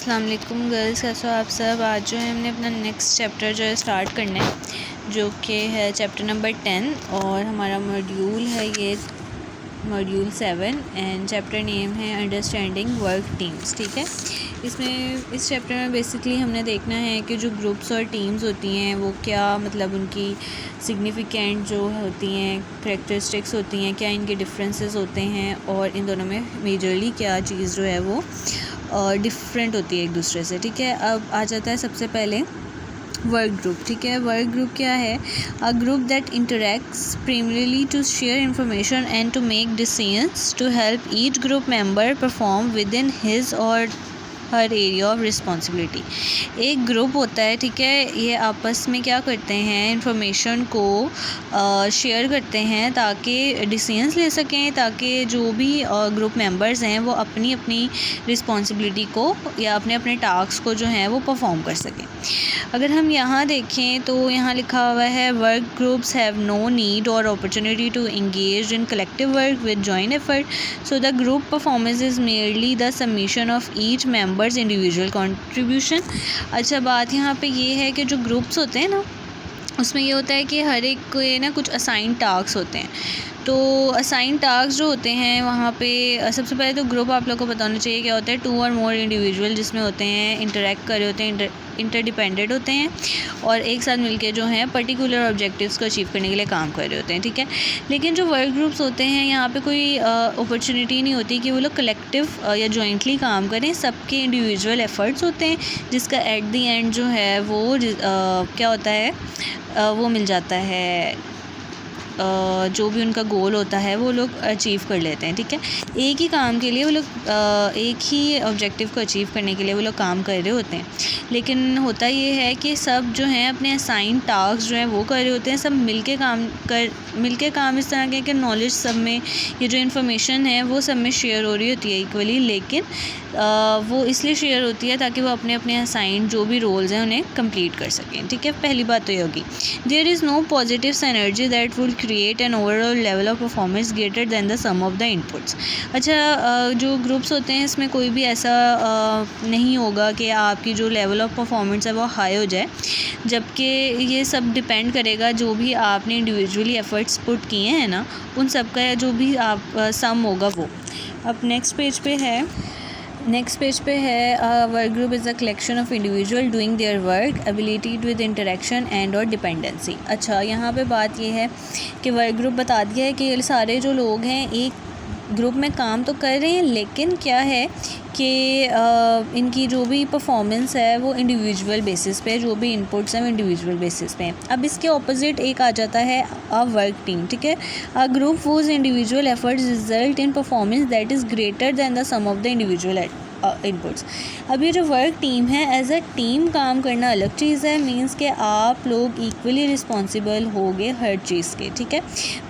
अस्सलाम वालेकुम गर्ल्स, कैसे हो आप सब। आज जो है हमने अपना नेक्स्ट चैप्टर जो है स्टार्ट करना है, जो कि है चैप्टर नंबर 10 और हमारा मॉड्यूल है ये मॉड्यूल 7 एंड चैप्टर नेम है अंडरस्टैंडिंग वर्क टीम्स। ठीक है, इसमें इस चैप्टर में बेसिकली हमने देखना है कि जो ग्रुप्स और टीम्स होती हैं वो क्या मतलब उनकी सिग्निफिकेंट जो होती हैं करेक्टरिस्टिक्स होती हैं, क्या इनके डिफरेंसेस होते हैं और इन दोनों में मेजरली क्या चीज़ जो है वो डिफरेंट होती है एक दूसरे से। ठीक है, अब आ जाता है सबसे पहले वर्क ग्रुप। ठीक है, वर्क ग्रुप क्या है? A group that interacts primarily to share information and to make decisions to help each group member perform within his or her area of responsibility. एक ग्रुप होता है, ठीक है, ये आपस में क्या करते हैं, इंफॉर्मेशन को शेयर करते हैं ताकि डिसीजंस ले सकें, ताकि जो भी ग्रुप मेंबर्स हैं वो अपनी अपनी रिस्पॉन्सिबिलिटी को या अपने अपने टास्क को जो है वो परफॉर्म कर सकें। अगर हम यहाँ देखें तो यहाँ लिखा हुआ है work groups have no need or opportunity to engage in collective work with joint effort, so the group performance is merely the submission of each members individual contribution. अच्छा, बात यहाँ पे ये है कि जो ग्रुप्स होते हैं ना, उसमें ये होता है कि हर एक को ये ना कुछ असाइन टास्क होते हैं। तो असाइन टास्क जो होते हैं वहाँ पे सबसे पहले तो ग्रुप आप लोगों को पता होना चाहिए क्या होता है, 2 और मोर इंडिविजुअल जिसमें होते हैं इंटरेक्ट कर रहे होते हैं, इंटरडिपेंडेंट होते हैं और एक साथ मिलके जो हैं पर्टिकुलर ऑब्जेक्टिव्स को अचीव करने के लिए काम कर रहे होते हैं। ठीक है, लेकिन जो वर्क ग्रुप्स होते हैं यहाँ पे कोई अपॉर्चुनिटी नहीं होती कि वो लोग कलेक्टिव या जॉइंटली काम करें, सबके इंडिविजुअल एफर्ट्स होते हैं जिसका एट दी एंड जो है वो क्या होता है, वो मिल जाता है, जो भी उनका गोल होता है वो लोग अचीव कर लेते हैं। ठीक है, एक ही काम के लिए वो लोग एक ही ऑब्जेक्टिव को अचीव करने के लिए वो लोग काम कर रहे होते हैं, लेकिन होता ये है कि सब जो हैं अपने असाइन टास्क जो हैं वो कर रहे होते हैं, सब मिलके काम इस तरह के कि नॉलेज सब में, ये जो इन्फॉर्मेशन है वो सब में शेयर हो रही होती है इक्वली, लेकिन वो इसलिए शेयर होती है ताकि वो अपने अपने असाइन जो भी रोल्स हैं उन्हें कंप्लीट कर सकें। ठीक है, पहली बात तो ये होगी, there is no positive synergy that will create an overall level of performance greater than the sum of the inputs. अच्छा, जो ग्रुप्स होते हैं इसमें कोई भी ऐसा नहीं होगा कि आपकी जो लेवल ऑफ परफॉर्मेंस है वो हाई हो जाए, जबकि ये सब डिपेंड करेगा जो भी आपने इंडिविजुअली एफर्ट्स पुट किए हैं ना, उन सब का जो भी आप सम होगा वो। अब नेक्स्ट पेज पे है work group is a collection of individual doing their work ability with interaction and और डिपेंडेंसी। अच्छा, यहाँ पे बात ये है कि वर्क ग्रुप बता दिया है कि ये सारे जो लोग हैं एक ग्रुप में काम तो कर रहे हैं, लेकिन क्या है कि इनकी जो भी परफॉर्मेंस है वो इंडिविजुअल बेसिस पे, जो भी इनपुट्स हैं वो इंडिविजुअल बेसिस पे हैं। अब इसके ऑपोजिट एक आ जाता है अ वर्क टीम। ठीक है, a group whose individual efforts result in performance that is greater than the sum of the individual inputs. अब ये जो वर्क टीम है, एज अ टीम काम करना अलग चीज़ है, मींस कि आप लोग इक्वली रिस्पॉन्सिबल होगे हर चीज़ के। ठीक है,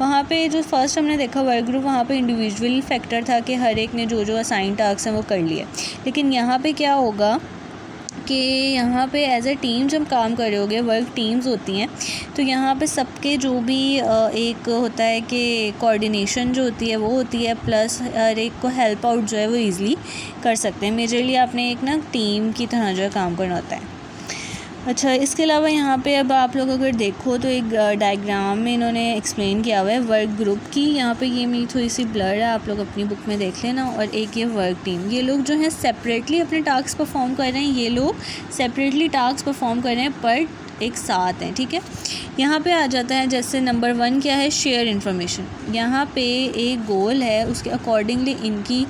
वहाँ पे जो फर्स्ट हमने देखा वर्क ग्रुप, वहाँ पे इंडिविजुअल फैक्टर था कि हर एक ने जो जो असाइन टास्क हैं वो कर लिए, लेकिन यहाँ पे क्या होगा कि यहाँ पे एज ए टीम जब काम कर रहे होगे, वर्क टीम्स होती हैं, तो यहाँ पे सबके जो भी एक होता है कि कोऑर्डिनेशन जो होती है वो होती है, प्लस हर एक को हेल्प आउट जो है वो ईज़िली कर सकते हैं। मेजरली आपने एक ना टीम की तरह जो है काम करना होता है। अच्छा, इसके अलावा यहाँ पे अब आप लोग अगर देखो तो एक डायग्राम में इन्होंने एक्सप्लेन किया हुआ है वर्क ग्रुप की। यहाँ पे ये मेरी थोड़ी सी ब्लर है, आप लोग अपनी बुक में देख लेना। और एक ये वर्क टीम, ये लोग जो हैं सेपरेटली अपने टास्क परफॉर्म कर रहे हैं, ये लोग सेपरेटली टास्क परफॉर्म कर रहे हैं पर एक साथ हैं। ठीक है, यहाँ पे आ जाता है जैसे नंबर 1 क्या है, शेयर इन्फॉर्मेशन। यहाँ पे एक गोल है, उसके अकॉर्डिंगली इनकी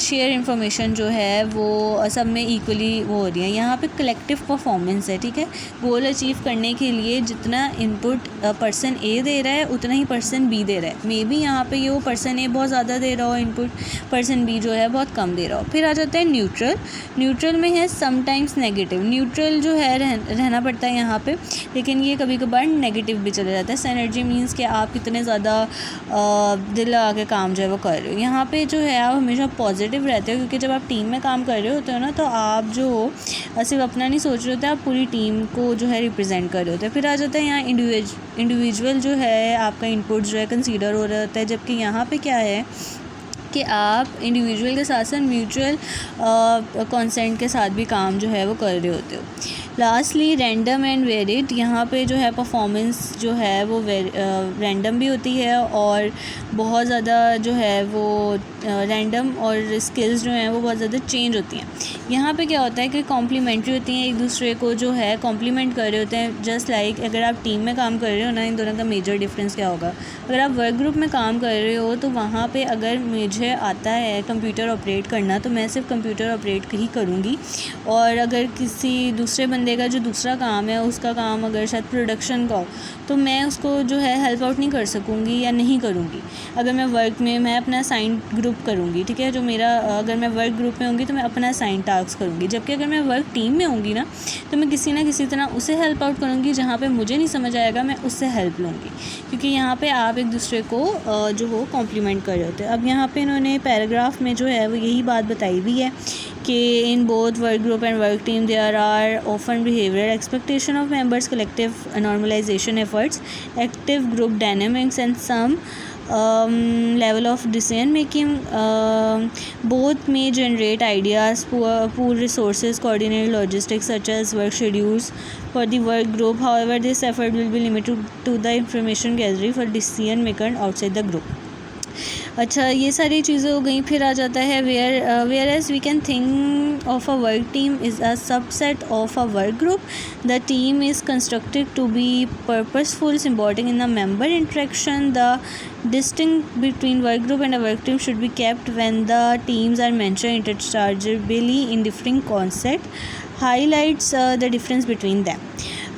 शेयर इन्फॉर्मेशन जो है वो सब में इक्वली वो हो रही है। यहाँ पे कलेक्टिव परफॉर्मेंस है। ठीक है, गोल अचीव करने के लिए जितना इनपुट पर्सन ए दे रहा है उतना ही पर्सन बी दे रहा है। मे बी यहाँ पे ये वो पर्सन ए बहुत ज़्यादा दे रहा हो इनपुट, पर्सन बी जो है बहुत कम दे रहा हो। फिर आ जाता है न्यूट्रल में है समटाइम्स नेगेटिव। न्यूट्रल जो है रहना पड़ता है यहाँ पे, लेकिन ये कभी कभार नेगेटिव भी चले जाता है। सिनर्जी मीन्स कि आप कितने ज़्यादा दिल लगा के काम जो है वो कर रहे हो। यहाँ पे जो है आप हमेशा पॉजिटिव रहते हो, क्योंकि जब आप टीम में काम कर रहे होते हो ना, तो आप जो हो सिर्फ अपना नहीं सोच रहे होते, आप पूरी टीम को जो है रिप्रेजेंट कर रहे होते हैं। फिर आ जाता है यहाँ इंडिविजुअल जो है आपका इनपुट जो है कंसीडर हो रहा होता है, जबकि यहाँ पे क्या है कि आप इंडिविजुअल के साथ साथ म्यूचुअल कंसेंट के साथ भी काम जो है वो कर रहे होते हो। लास्टली रैंडम एंड वेरिड, यहाँ पे जो है परफॉर्मेंस जो है वो रैंडम भी होती है और बहुत ज़्यादा जो है वो रैंडम और स्किल्स जो हैं वो बहुत ज़्यादा चेंज होती हैं। यहाँ पे क्या होता है कि कॉम्प्लीमेंट्री होती हैं, एक दूसरे को जो है कॉम्प्लीमेंट कर रहे होते हैं। जस्ट लाइक अगर आप टीम में काम कर रहे हो ना, इन दोनों का मेजर डिफरेंस क्या होगा, अगर आप वर्क ग्रुप में काम कर रहे हो तो वहाँ पे अगर मुझे आता है कंप्यूटर ऑपरेट करना तो मैं सिर्फ कंप्यूटर ऑपरेट ही करूँगी, और अगर किसी दूसरे बंदे का जो दूसरा काम है उसका काम अगर शायद प्रोडक्शन का हो तो मैं उसको जो है हेल्प आउट नहीं कर सकूँगी या नहीं करूँगी। अगर मैं वर्क में मैं अपना असाइन ग्रुप करूँगी, ठीक है, जो मेरा अगर मैं वर्क ग्रुप में होंगी तो मैं अपना असाइन टास्क करूँगी, जबकि अगर मैं वर्क टीम में होंगी ना तो मैं किसी ना किसी तरह उसे हेल्प आउट करूँगी, जहाँ पे मुझे नहीं समझ आएगा मैं उससे हेल्प लूँगी, क्योंकि यहाँ पे आप एक दूसरे को जो हो कॉम्प्लीमेंट कर रहे होते हैं। अब यहाँ पे इन्होंने पैराग्राफ में जो है वो यही बात बताई हुई है कि in both work group and work team there are often behaviour expectation of members, collective normalization efforts, active group dynamics and some level of decision making. Both may generate ideas, pool resources, coordinated logistics such as work schedules for the work group. However, this effort will be limited to the information gathering for decision maker outside the group. अच्छा, ये सारी चीज़ें हो गई। फिर आ जाता है whereas we can think of a work team is a subset of a work group. The team is constructed to be purposeful, symbolic in the member interaction. The distinction between work group and a work team should be kept when the teams are mentioned interchangeably in different concept highlights the difference between them.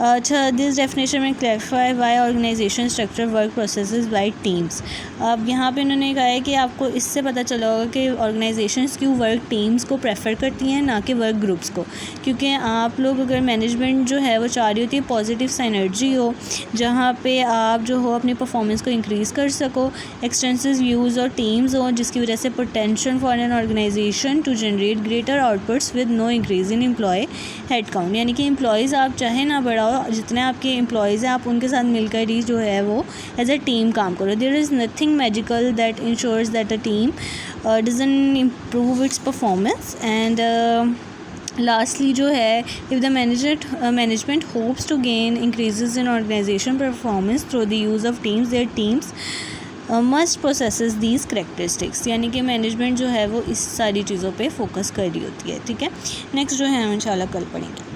अच्छा, this definition में clarify why organization structure work processes by teams. अब यहाँ पे इन्होंने कहा है कि आपको इससे पता चला होगा कि ऑर्गेनाइजेशंस क्यों वर्क टीम्स को प्रेफर करती हैं ना कि वर्क ग्रुप्स को, क्योंकि आप लोग अगर मैनेजमेंट जो है वो चाह रही होती है पॉजिटिव सिनर्जी हो, जहाँ पे आप जो हो अपनी परफॉर्मेंस को इंक्रीज़ कर सको, एक्सटेंसिव व्यूज़ और टीम्स हो जिसकी वजह से potential for an organization to generate greater outputs with no increase in employ head count. यानी कि एम्प्लॉयज़ आप चाहे ना बढ़ाओ, जितने आपके एम्प्लॉयज़ हैं आप उनके साथ मिलकर ही जो है वो एज ए टीम काम करो। There is nothing magical that ensures that a team doesn't improve its performance. And lastly जो है, if the management hopes to gain increases in organization performance through the use of teams, there teams must processes these characteristics. यानी कि management जो है वो इस सारी चीज़ों पे फोकस कर रही होती है। ठीक है, नेक्स्ट जो है हम इंशाल्लाह कल पढ़ेंगे।